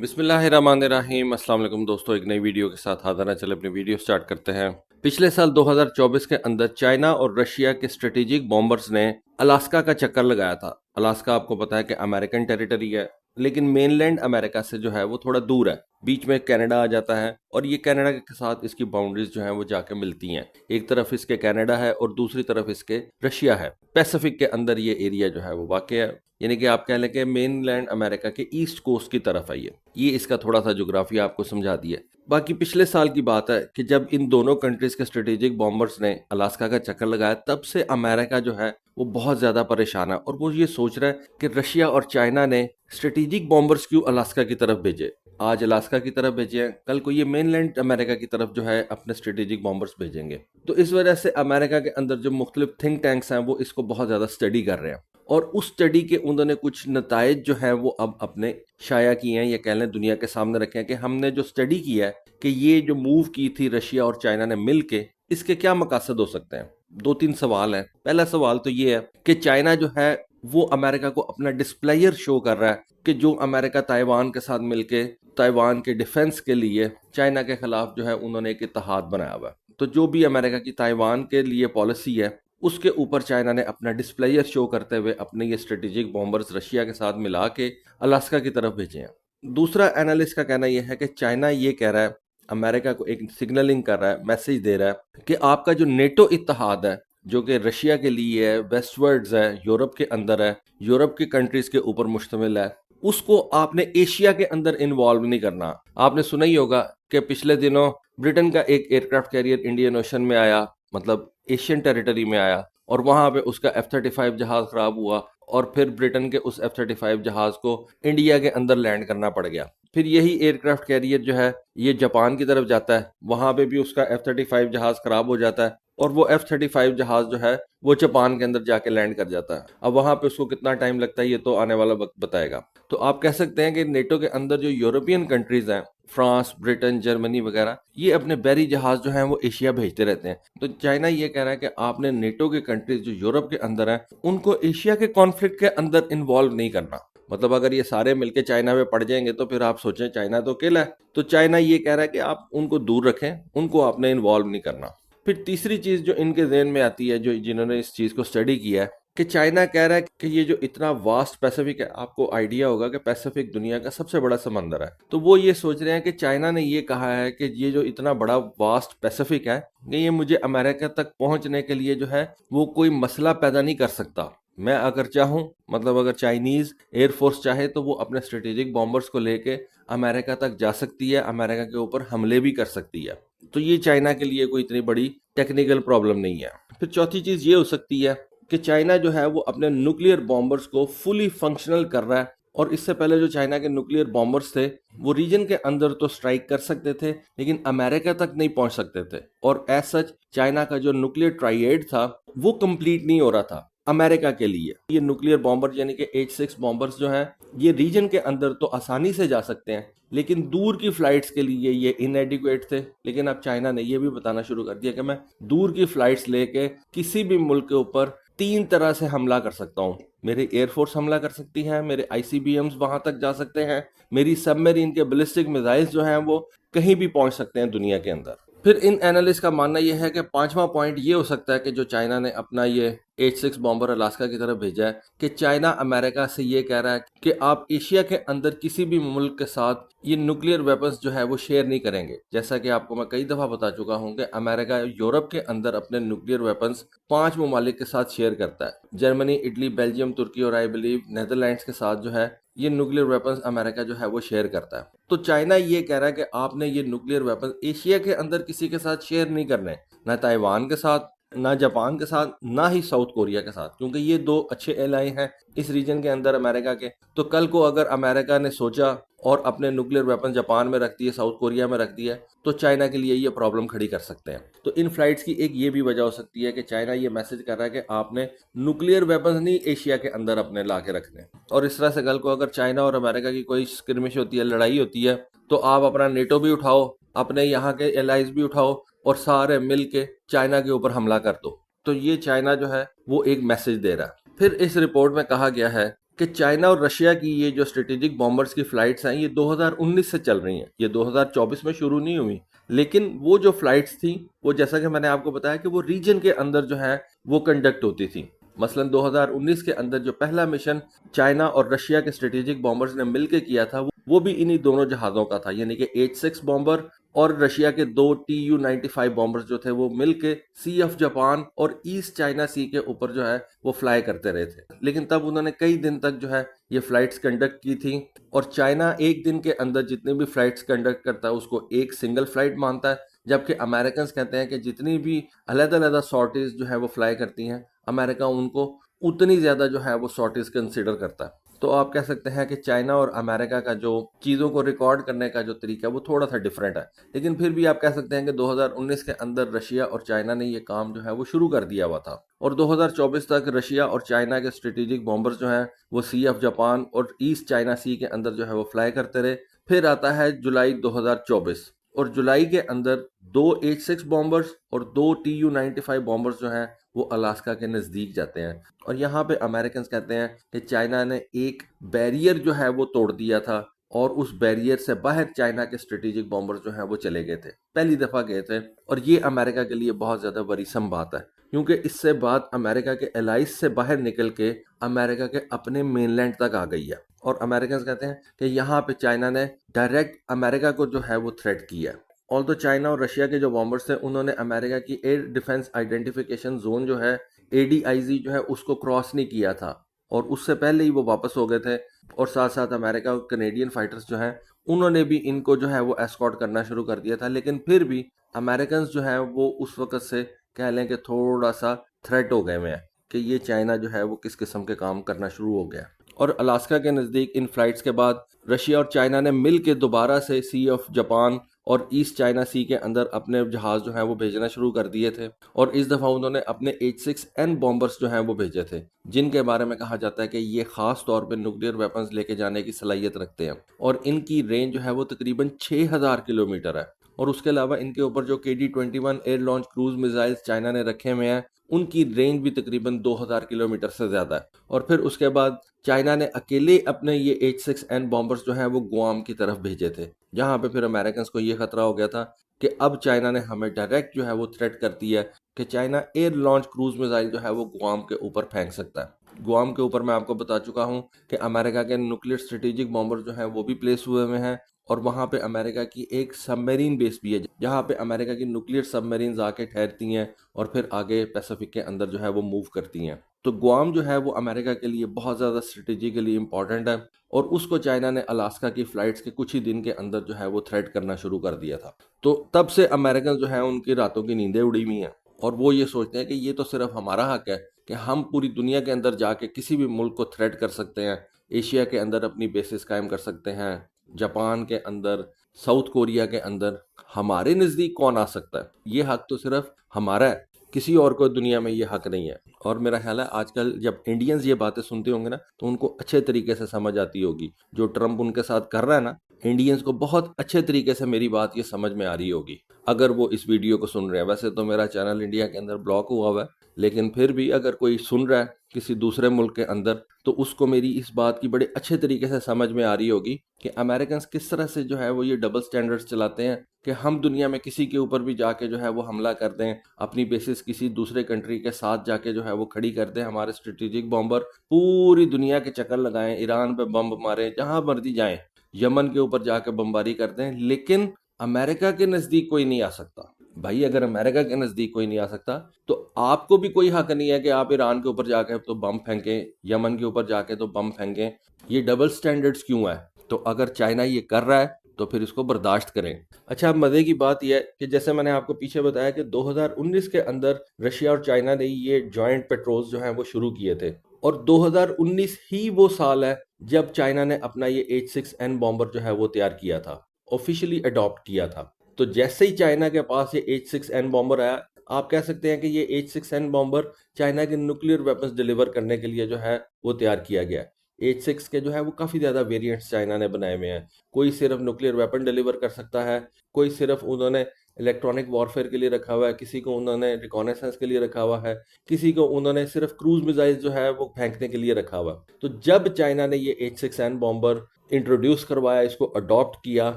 बिस्मिल्लाहिर्रहमानिर्रहीम। अस्सलाम वालेकुम दोस्तों, एक नई वीडियो के साथ हाजिर हैं। चले अपनी वीडियो स्टार्ट करते हैं। पिछले साल 2024 के अंदर चाइना और रशिया के स्ट्रेटेजिक बॉम्बर्स ने अलास्का का चक्कर लगाया था। अलास्का आपको पता है कि अमेरिकन टेरिटरी है, लेकिन मेनलैंड अमेरिका से जो है वो थोड़ा दूर है। बीच में कनाडा आ जाता है और ये कनाडा के साथ इसकी बाउंड्रीज जो हैं वो जाके मिलती हैं। एक तरफ इसके कनाडा है और दूसरी तरफ इसके रशिया है। पैसिफिक के अंदर ये एरिया जो है वो वाक़ है, यानी कि आप कह लें कि मेनलैंड अमेरिका के ईस्ट कोस्ट की तरफ है। ये इसका थोड़ा सा जोग्राफिया आपको समझा दिया। बाकी पिछले साल की बात है कि जब इन दोनों कंट्रीज के स्ट्रेटेजिक बॉम्बर्स ने अलास्का का चक्कर लगाया, तब से अमेरिका जो है वो बहुत ज्यादा परेशान है और वो ये सोच रहा है कि रशिया और चाइना ने स्ट्रेटेजिक बॉम्बर्स क्यों अलास्का की तरफ भेजे। आज अलास्का की तरफ भेजे हैं, कल को ये मेनलैंड अमेरिका की तरफ जो है अपने स्ट्रेटेजिक बॉम्बर्स भेजेंगे। तो इस वजह से अमेरिका के अंदर जो मुख्तलिफ थिंक टैंक्स हैं वो इसको बहुत ज्यादा स्टडी कर रहे हैं और उस स्टडी के उन्होंने कुछ नताइज जो है वो अब अपने शाया किए हैं, या कह लें दुनिया के सामने रखे हैं कि हमने जो स्टडी किया है कि ये जो मूव की थी रशिया और चाइना ने मिलके, इसके क्या मकासद हो सकते हैं। दो तीन सवाल हैं। पहला सवाल तो ये है कि चाइना जो है वो अमेरिका को अपना डिस्प्लेयर शो कर रहा है कि जो अमेरिका ताइवान के साथ मिलके ताइवान के डिफेंस के लिए चाइना के खिलाफ जो है उन्होंने एक इत्तेहाद बनाया हुआ है। तो जो भी अमेरिका की ताइवान के लिए पॉलिसी है उसके ऊपर चाइना ने अपना डिस्प्लेयर शो करते हुए अपने ये स्ट्रेटेजिक बॉम्बर्स रशिया के साथ मिला के अलास्का की तरफ भेजे हैं। दूसरा एनालिस्ट का कहना यह है कि चाइना ये कह रहा है, अमेरिका को एक सिग्नलिंग कर रहा है, मैसेज दे रहा है कि आपका जो नेटो इत्तेहाद है जो कि रशिया के लिए है, वेस्टवर्ड्स है, यूरोप के अंदर है, यूरोप की कंट्रीज के ऊपर मुश्तमिल है, उसको आपने एशिया के अंदर इन्वॉल्व नहीं करना। आपने सुना ही होगा कि पिछले दिनों ब्रिटेन का एक एयरक्राफ्ट कैरियर इंडियन ओशन में आया, मतलब एशियन टेरिटरी में आया, और वहां पे उसका F-35 जहाज खराब हुआ और फिर ब्रिटेन के उस F-35 जहाज को इंडिया के अंदर लैंड करना पड़ गया। फिर यही एयरक्राफ्ट कैरियर जो है ये जापान की तरफ जाता है, वहां पे भी उसका F-35 जहाज खराब हो जाता है और वो F-35 जहाज जो है वो जापान के अंदर जाके लैंड कर जाता है। अब वहां पे उसको कितना टाइम लगता है ये तो आने वाला वक्त बताएगा। तो आप कह सकते हैं कि नेटो के अंदर जो यूरोपियन कंट्रीज हैं, फ्रांस, ब्रिटेन, जर्मनी वगैरह, ये अपने बैरी जहाज जो हैं वो एशिया भेजते रहते हैं। तो चाइना ये कह रहा है कि आपने नेटो के कंट्रीज जो यूरोप के अंदर हैं उनको एशिया के कॉन्फ्लिक्ट के अंदर इन्वॉल्व नहीं करना। मतलब अगर ये सारे मिलके चाइना में पड़ जाएंगे तो फिर आप सोचें चाइना तो अकेला है। तो चाइना ये कह रहा है कि आप उनको दूर रखें, उनको आपने इन्वॉल्व नहीं करना। फिर तीसरी चीज जो इनके ज़हन में आती है, जो जिन्होंने इस चीज को स्टडी किया है, कि चाइना कह रहा है कि ये जो इतना वास्ट पैसिफिक है, आपको आइडिया होगा कि पैसिफिक दुनिया का सबसे बड़ा समंदर है, तो वो ये सोच रहे हैं कि चाइना ने ये कहा है कि ये जो इतना बड़ा वास्ट पैसिफिक है कि ये मुझे अमेरिका तक पहुंचने के लिए जो है वो कोई मसला पैदा नहीं कर सकता। मैं अगर चाहूं, मतलब अगर चाइनीज एयरफोर्स चाहे तो वो अपने स्ट्रेटेजिक बॉम्बर्स को लेके अमेरिका तक जा सकती है, अमेरिका के ऊपर हमले भी कर सकती है। तो ये चाइना के लिए कोई इतनी बड़ी टेक्निकल प्रॉब्लम नहीं है। फिर चौथी चीज ये हो सकती है कि चाइना जो है वो अपने न्यूक्लियर बॉम्बर्स को फुली फंक्शनल कर रहा है, और इससे पहले जो चाइना के न्यूक्लियर बॉम्बर्स थे वो रीजन के अंदर तो स्ट्राइक कर सकते थे लेकिन अमेरिका तक नहीं पहुंच सकते थे, और एज सच चाइना का जो न्यूक्लियर ट्राइएड था वो कंप्लीट नहीं हो रहा था अमेरिका के लिए। ये न्यूक्लियर बॉम्बर यानी कि H-6 बॉम्बर्स जो हैं ये रीजन के अंदर तो आसानी से जा सकते हैं लेकिन दूर की फ्लाइट्स के लिए ये इनएडिक्वेट थे। लेकिन अब चाइना ने ये भी बताना शुरू कर दिया कि मैं दूर की फ्लाइट्स लेके किसी भी मुल्क के ऊपर तीन तरह से हमला कर सकता हूँ। मेरे एयरफोर्स हमला कर सकती है, मेरे ICBMs वहां तक जा सकते हैं, मेरी सबमरीन के बैलिस्टिक मिसाइल्स जो हैं वो कहीं भी पहुंच सकते हैं दुनिया के अंदर। फिर इन एनालिस्ट का मानना यह है कि पांचवा पॉइंट ये हो सकता है कि जो चाइना ने अपना ये H-6 बॉम्बर अलास्का की तरफ भेजा है कि चाइना अमेरिका से ये कह रहा है कि आप एशिया के अंदर किसी भी मुल्क के साथ ये न्यूक्लियर वेपन्स जो है वो शेयर नहीं करेंगे। जैसा कि आपको मैं कई दफा बता चुका हूं कि अमेरिका यूरोप के अंदर अपने न्यूक्लियर वेपन्स 5 ममालिक के साथ शेयर करता है। जर्मनी, इटली, बेल्जियम, तुर्की और आई बिलीव नेदरलैंड्स के साथ जो है ये न्यूक्लियर वेपन्स अमेरिका जो है वो शेयर करता है। तो चाइना ये कह रहा है कि आपने ये न्यूक्लियर वेपन्स एशिया के अंदर किसी के साथ शेयर नहीं करने, ना ताइवान के साथ, ना जापान के साथ, ना ही साउथ कोरिया के साथ, क्योंकि ये दो अच्छे एलाई हैं इस रीजन के अंदर अमेरिका के। तो कल को अगर अमेरिका ने सोचा और अपने न्यूक्लियर वेपन जापान में रख दिए, साउथ कोरिया में रख दिया, तो चाइना के लिए ये प्रॉब्लम खड़ी कर सकते हैं। तो इन फ्लाइट्स की एक ये भी वजह हो सकती है कि चाइना ये मैसेज कर रहा है कि आपने न्यूक्लियर वेपन नहीं एशिया के अंदर अपने ला के रखने। और इस तरह से कल को अगर चाइना और अमेरिका की कोई स्क्रिमिश होती है, लड़ाई होती है, तो आप अपना नेटो भी उठाओ, अपने यहाँ के एलाइज भी उठाओ और सारे मिल के चाइना के ऊपर हमला कर दो। तो ये चाइना जो है वो एक मैसेज दे रहा है। फिर इस रिपोर्ट में कहा गया है कि चाइना और रशिया की ये जो स्ट्रेटेजिक बॉम्बर्स की फ्लाइट्स हैं ये 2019 से चल रही हैं, ये 2024 में शुरू नहीं हुई। लेकिन वो जो फ्लाइट्स थी वो, जैसा कि मैंने आपको बताया, कि वो रीजन के अंदर जो है वो कंडक्ट होती थी। मसलन 2019 के अंदर जो पहला मिशन चाइना और रशिया के स्ट्रेटेजिक बॉम्बर्स ने मिलकर किया था वो भी इन्हीं दोनों जहाज़ों का था, यानी कि H-6 बॉम्बर और रशिया के 2 Tu-95 बॉम्बर्स जो थे वो मिलके सी ऑफ जापान और ईस्ट चाइना सी के ऊपर जो है वो फ्लाई करते रहे थे। लेकिन तब उन्होंने कई दिन तक जो है ये फ्लाइट्स कंडक्ट की थी, और चाइना एक दिन के अंदर जितनी भी फ्लाइट्स कंडक्ट करता है उसको एक सिंगल फ्लाइट मानता है, जबकि अमेरिकन कहते हैं कि जितनी भी अलग-अलग सॉर्टीज जो है वो फ्लाई करती हैं, अमेरिका उनको उतनी ज़्यादा जो है वो सॉर्टीज कंसिडर करता है। तो आप कह सकते हैं कि चाइना और अमेरिका का जो चीज़ों को रिकॉर्ड करने का जो तरीका है वो थोड़ा सा डिफरेंट है। लेकिन फिर भी आप कह सकते हैं कि 2019 के अंदर रशिया और चाइना ने ये काम जो है वो शुरू कर दिया हुआ था, और 2024 तक रशिया और चाइना के स्ट्रेटेजिक बॉम्बर्स जो हैं वो सी ऑफ जापान और ईस्ट चाइना सी के अंदर जो है वो फ्लाई करते रहे। फिर आता है जुलाई 2024, और जुलाई के अंदर 2 H-6 बॉम्बर्स और 2 Tu-95 बॉम्बर्स जो हैं वो अलास्का के नज़दीक जाते हैं। और यहाँ पे अमेरिकन कहते हैं कि चाइना ने एक बैरियर जो है वो तोड़ दिया था, और उस बैरियर से बाहर चाइना के स्ट्रेटेजिक बॉम्बर्स जो हैं वो चले गए थे, पहली दफ़ा गए थे। और ये अमेरिका के लिए बहुत ज़्यादा वरीसम बात है, क्योंकि इससे बात अमेरिका के एलाइज से बाहर निकल के अमेरिका के अपने मेनलैंड तक आ गई है। और अमेरिकन कहते हैं कि यहाँ पे चाइना ने डायरेक्ट अमेरिका को जो है वो थ्रेट किया। ऑल तो चाइना और रशिया के जो बॉम्बर्स थे उन्होंने अमेरिका की एयर डिफेंस आइडेंटिफिकेशन जोन जो है ADIZ जो है उसको क्रॉस नहीं किया था, और उससे पहले ही वो वापस हो गए थे। और साथ साथ अमेरिका और कनेडियन फाइटर्स जो हैं उन्होंने भी इनको जो है वो एस्कॉर्ट करना शुरू कर दिया था। लेकिन फिर भी अमेरिकन जो है वो उस वक्त से कह लें कि थोड़ा सा थ्रेट हो गए हुए हैं कि ये चाइना जो है वो किस किस्म के काम करना शुरू हो गया। और अलास्का के नज़दीक इन फ्लाइट्स के बाद रशिया और चाइना ने मिल के दोबारा से सी ऑफ जापान और ईस्ट चाइना सी के अंदर अपने जहाज़ जो हैं वो भेजना शुरू कर दिए थे। और इस दफ़ा उन्होंने अपने H-6N बॉम्बर्स जो हैं वो भेजे थे, जिनके बारे में कहा जाता है कि ये ख़ास तौर पे न्यूक्लियर वेपन्स लेके जाने की सलाहियत रखते हैं, और इनकी रेंज जो है वो तकरीबन 6000 किलोमीटर है। और उसके अलावा इनके ऊपर जो KD-21 air launch cruise missiles China ने रखे हुए हैं उनकी रेंज भी तकरीबन 2000 किलोमीटर से ज़्यादा है। और फिर उसके बाद चाइना ने अकेले अपने ये H-6N बॉम्बर्स जो हैं वो गुआम की तरफ भेजे थे, जहाँ पे फिर अमेरिकन को ये खतरा हो गया था कि अब चाइना ने हमें डायरेक्ट जो है वो थ्रेट कर दिया है कि China air launch cruise missile जो है वो गुआम के ऊपर फेंक सकता है। गुआम के ऊपर मैं आपको बता चुका हूँ कि अमेरिका के न्यूक्लियर स्ट्रेटेजिक बॉम्बर जो हैं वो भी प्लेस हुए हुए हैं, और वहाँ पे अमेरिका की एक सबमरीन बेस भी है जहाँ पे अमेरिका की न्यूक्लियर सबमरीन आके ठहरती हैं और फिर आगे पैसिफिक के अंदर जो है वो मूव करती हैं। तो गुआम जो है वो अमेरिका के लिए बहुत ज़्यादा स्ट्रेटेजिकली इंपॉर्टेंट है, और उसको चाइना ने अलास्का की फ़्लाइट्स के कुछ ही दिन के अंदर जो है वो थ्रेट करना शुरू कर दिया था। तो तब से अमेरिकन जो है उनकी रातों की नींदें उड़ी हुई हैं, और वो ये सोचते हैं कि ये तो सिर्फ हमारा हक है कि हम पूरी दुनिया के अंदर जाके किसी भी मुल्क को थ्रेट कर सकते हैं, एशिया के अंदर अपनी बेसिस कायम कर सकते हैं, जापान के अंदर, साउथ कोरिया के अंदर, हमारे नज़दीक कौन आ सकता है? ये हक तो सिर्फ हमारा है, किसी और को दुनिया में ये हक नहीं है। और मेरा ख्याल है आजकल जब इंडियंस ये बातें सुनते होंगे ना तो उनको अच्छे तरीके से समझ आती होगी। जो ट्रंप उनके साथ कर रहा है ना, इंडियंस को बहुत अच्छे तरीके से मेरी बात ये समझ में आ रही होगी अगर वो इस वीडियो को सुन रहे हैं। वैसे तो मेरा चैनल इंडिया के अंदर ब्लॉक हुआ हुआ है, लेकिन फिर भी अगर कोई सुन रहा है किसी दूसरे मुल्क के अंदर तो उसको मेरी इस बात की बड़े अच्छे तरीके से समझ में आ रही होगी कि अमेरिकन किस तरह से जो है वो ये डबल स्टैंडर्ड्स चलाते हैं कि हम दुनिया में किसी के ऊपर भी जाके जो है वो हमला कर दें, अपनी बेसिस किसी दूसरे कंट्री के साथ जाके जो है वो खड़ी कर दें, हमारे स्ट्रेटेजिक बॉम्बर पूरी दुनिया के चक्कर लगाएं, ईरान पे बम मारें, जहां मर्जी जाएं, यमन के ऊपर जाके बमबारी कर दें, लेकिन अमेरिका के नज़दीक कोई नहीं आ सकता। भाई अगर अमेरिका के नज़दीक कोई नहीं आ सकता तो आपको भी कोई हक नहीं है कि आप ईरान के ऊपर जाके तो बम फेंकें, यमन के ऊपर जाके तो बम फेंकें। ये डबल स्टैंडर्ड्स क्यों है? तो अगर चाइना ये कर रहा है तो फिर इसको बर्दाश्त करें। अच्छा, अब मज़े की बात यह है कि जैसे मैंने आपको पीछे बताया कि 2019 के अंदर रशिया और चाइना ने ये जॉइंट पेट्रोल्स जो हैं वो शुरू किए थे, और 2019 ही वो साल है जब चाइना ने अपना ये H-6N बॉम्बर जो है वो तैयार किया था, ऑफिशियली अडॉप्ट किया था। तो जैसे ही चाइना के पास ये H-6N बॉम्बर आया, आप कह सकते हैं कि ये H-6N बॉम्बर चाइना के न्यूक्लियर वेपन्स डिलीवर करने के लिए जो है वो तैयार किया गया है। H6 के जो है वो काफ़ी ज़्यादा वेरिएंट्स चाइना ने बनाए हुए हैं। कोई सिर्फ न्यूक्लियर वेपन डिलीवर कर सकता है, कोई सिर्फ उन्होंने इलेक्ट्रॉनिक वॉरफेयर के लिए रखा हुआ है, किसी को उन्होंने रिकॉनेसेंस के लिए रखा हुआ है, किसी को उन्होंने सिर्फ क्रूज मिसाइल जो है वो फेंकने के लिए रखा हुआ है। तो जब चाइना ने ये H6N बॉम्बर इंट्रोड्यूस करवाया, इसको अडॉप्ट किया,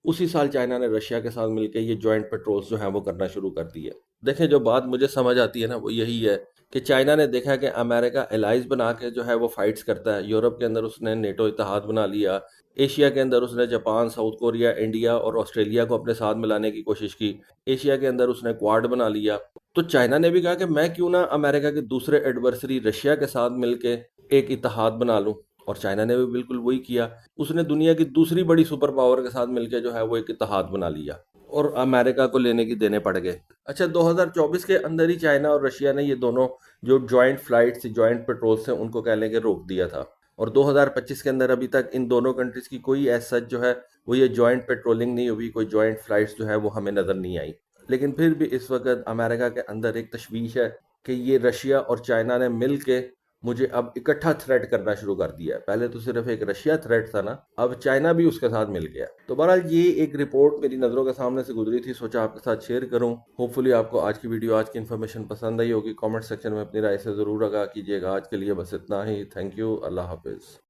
उसी साल चाइना ने रशिया के साथ मिलकर ये जॉइंट पेट्रोल्स जो हैं वो करना शुरू कर दिए। देखें, जो बात मुझे समझ आती है ना वो यही है कि चाइना ने देखा कि अमेरिका एलाइज बना के जो है वो फाइट्स करता है। यूरोप के अंदर उसने नेटो इत्तेहाद बना लिया, एशिया के अंदर उसने जापान, साउथ कोरिया, इंडिया और ऑस्ट्रेलिया को अपने साथ मिलाने की कोशिश की, एशिया के अंदर उसने क्वाड बना लिया। तो चाइना ने भी कहा कि मैं क्यों ना अमेरिका के दूसरे एडवर्सरी रशिया के साथ मिलके एक इत्तेहाद बना लूं, और चाइना ने भी बिल्कुल वही किया। उसने दुनिया की दूसरी बड़ी सुपर पावर के साथ मिलकर जो है वो एक इत्तेहाद बना लिया और अमेरिका को लेने की देने पड़ गए। अच्छा, 2024 के अंदर ही चाइना और रशिया ने ये दोनों जो जॉइंट फ्लाइट्स, जॉइंट पेट्रोल्स थे, उनको कह लेंगे रोक दिया था। और 2025 के अंदर अभी तक इन दोनों कंट्रीज की कोई एज सच जो है वो ये जॉइंट पेट्रोलिंग नहीं हुई, कोई जॉइंट फ्लाइट्स जो है वो हमें नजर नहीं आई। लेकिन फिर भी इस वक्त अमेरिका के अंदर एक तशवीश है कि ये रशिया और चाइना ने मिल के मुझे अब इकट्ठा थ्रेट करना शुरू कर दिया है। पहले तो सिर्फ एक रशिया थ्रेट था ना, अब चाइना भी उसके साथ मिल गया। तो बहरहाल ये एक रिपोर्ट मेरी नज़रों के सामने से गुजरी थी, सोचा आपके साथ शेयर करूं। होपफुली आपको आज की वीडियो, आज की इन्फॉर्मेशन पसंद आई होगी। कमेंट सेक्शन में अपनी राय से ज़रूर आगाह कीजिएगा। आज के लिए बस इतना ही। Thank you. अल्लाह हाफिज़।